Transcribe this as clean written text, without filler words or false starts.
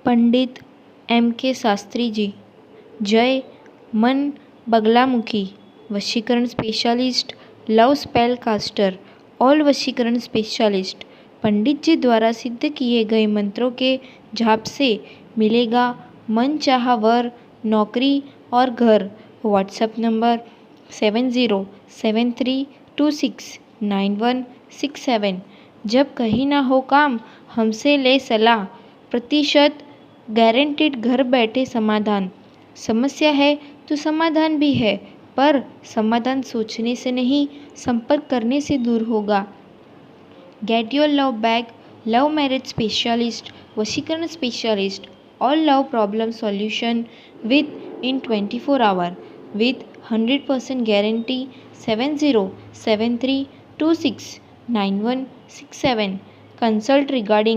पंडित M.K. Shastri ji. जय मन बगलामुखी, वशीकरण specialist, love spell caster, all वशीकरण स्पेशलिस्ट। पंडित जी द्वारा सिद्ध किए गए मंत्रों के जाप से मिलेगा मनचाहा वर, नौकरी और घर। WhatsApp number 7073269167। जब कहीं ना हो काम, हमसे ले सलाह। प्रतिशत गारंटीड घर बैठे समाधान। समस्या है तो समाधान भी है, पर समाधान सोचने से नहीं, संपर्क करने से दूर होगा। Get your love back, love marriage specialist, वशीकरण specialist, all love problem solution within 24 hour with 100% guarantee। 7073269167। Consult regarding